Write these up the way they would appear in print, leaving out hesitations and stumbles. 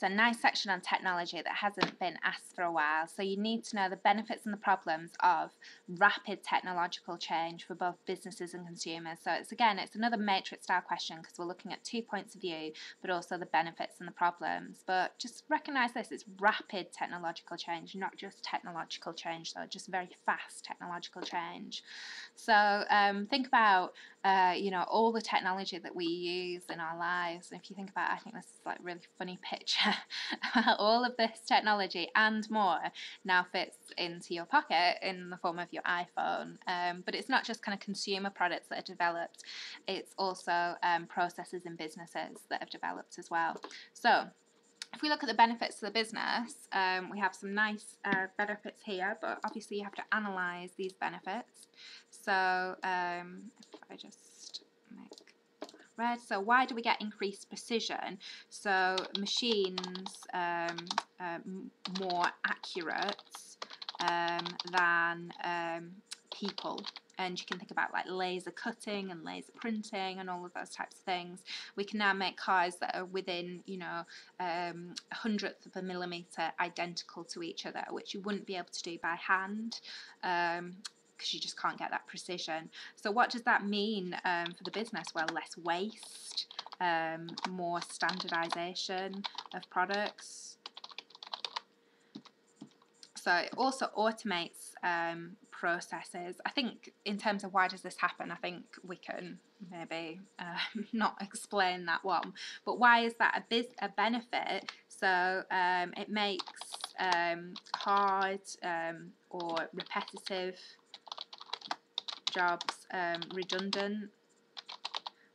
It's a nice section on technology that hasn't been asked for a while. So you need to know the benefits and the problems of rapid technological change for both businesses and consumers. So it's another matrix style question because we're looking at 2 points of view, but also the benefits and the problems. But just recognise this, it's rapid technological change, not just technological change, though, just very fast technological change. So think about all the technology that we use in our lives. And if you think about, I think this is like a really funny picture. All of this technology and more now fits into your pocket in the form of your iPhone. But it's not just kind of consumer products that are developed. It's also processes in businesses that have developed as well. So if we look at the benefits to the business, we have some nice benefits here, but obviously you have to analyse these benefits. So if I just make red, so why do we get increased precision? So machines more accurate than people. And you can think about like laser cutting and laser printing and all of those types of things. We can now make cars that are within, a hundredth of a millimetre identical to each other, which you wouldn't be able to do by hand. Because you just can't get that precision. So what does that mean for the business? Well, less waste, more standardisation of products. So it also automates processes. I think in terms of why does this happen, I think we can maybe not explain that one. But why is that a benefit? So it makes hard or repetitive jobs redundant.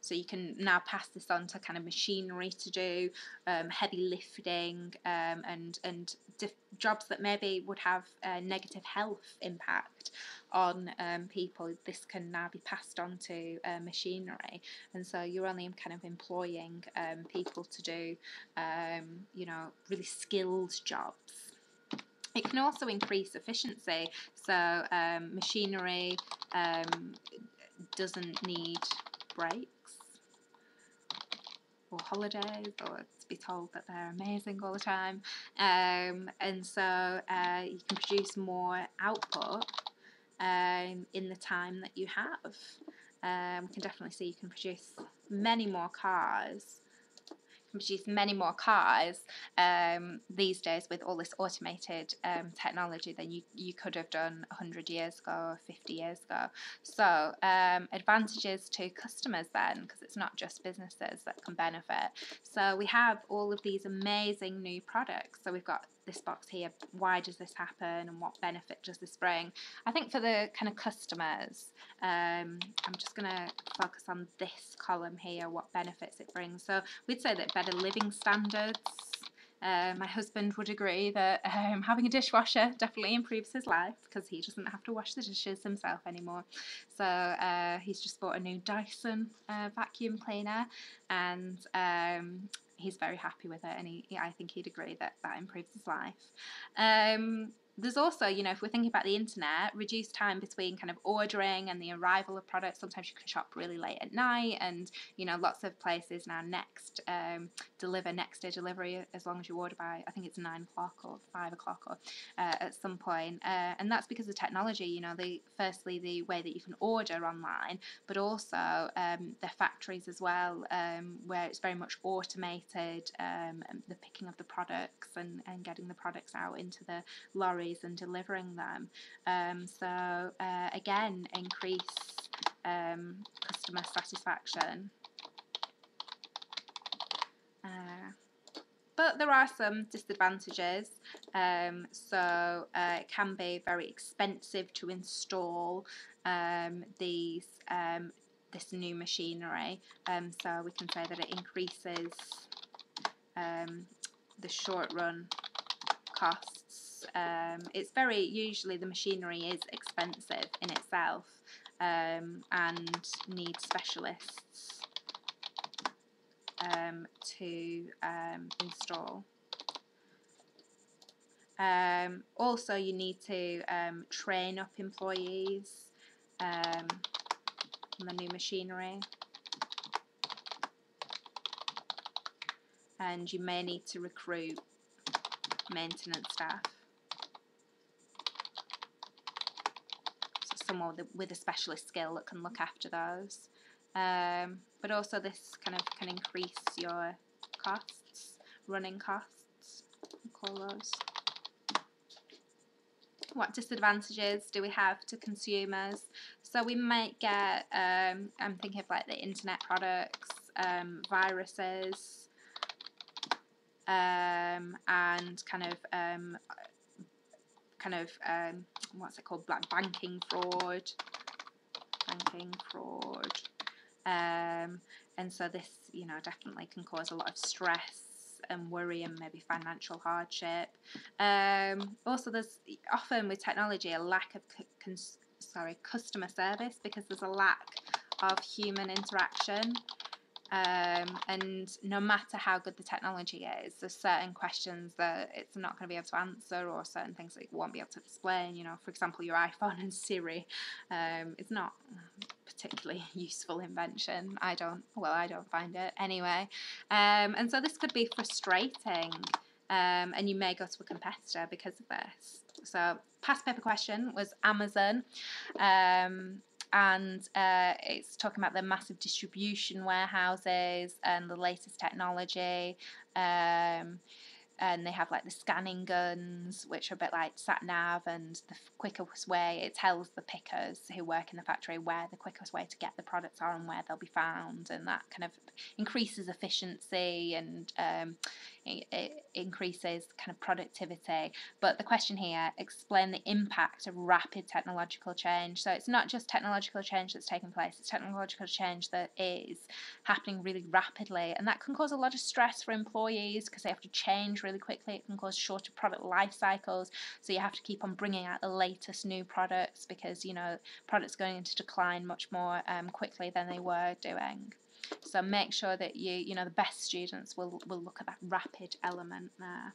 So you can now pass this on to kind of machinery to do heavy lifting and jobs that maybe would have a negative health impact on people. This can now be passed on to machinery, and so you're only kind of employing people to do really skilled jobs. It can also increase efficiency. So machinery doesn't need breaks or holidays or to be told that they're amazing all the time. And so you can produce more output in the time that you have. We can definitely see you can produce many more cars. Produce many more cars these days with all this automated technology than you could have done 100 years ago or 50 years ago. So advantages to customers then, because it's not just businesses that can benefit. So we have all of these amazing new products. So we've got this box here, why does this happen and what benefit does this bring? I think for the kind of customers, I'm just going to focus on this column here, what benefits it brings. So we'd say that better living standards. My husband would agree that having a dishwasher definitely improves his life because he doesn't have to wash the dishes himself anymore. So he's just bought a new Dyson vacuum cleaner, and he's very happy with it, and I think he'd agree that that improves his life. There's also, if we're thinking about the internet, reduced time between kind of ordering and the arrival of products. Sometimes you can shop really late at night, and lots of places now deliver next day delivery as long as you order by, I think it's 9 o'clock or 5 o'clock or at some point. And that's because of technology. Firstly the way that you can order online, but also the factories as well, where it's very much automated, the picking of the products and getting the products out into the lorries and delivering them. So again, increase customer satisfaction. But there are some disadvantages. So it can be very expensive to install this new machinery. So we can say that it increases the short run costs. It's usually the machinery is expensive in itself and needs specialists to install. Also, you need to train up employees on the new machinery. and you may need to recruit maintenance staff. So someone with a specialist skill that can look after those. But also this kind of can increase your costs, running costs, we'll call those. What disadvantages do we have to consumers? So we might get, I'm thinking of like the internet products, viruses, and what's it called, like banking fraud, and so this, you know, definitely can cause a lot of stress and worry and maybe financial hardship. Also, there's often with technology a lack of customer service, because there's a lack of human interaction. And no matter how good the technology is, there's certain questions that it's not going to be able to answer, or certain things that it won't be able to explain. You know, for example, your iPhone and Siri. It's not particularly useful invention. I don't find it anyway. And so this could be frustrating, and you may go to a competitor because of this. So past paper question was Amazon. And it's talking about the massive distribution warehouses and the latest technology. And they have like the scanning guns, which are a bit like sat-nav, and the quickest way, it tells the pickers who work in the factory where the quickest way to get the products are and where they'll be found, and that kind of increases efficiency, and it increases kind of productivity. But the question here, explain the impact of rapid technological change. So it's not just technological change that's taking place, it's technological change that is happening really rapidly, and that can cause a lot of stress for employees because they have to change really quickly. It can cause shorter product life cycles, so you have to keep on bringing out the latest new products, because, you know, products going into decline much more quickly than they were doing. So make sure that you know, the best students will look at that rapid element there.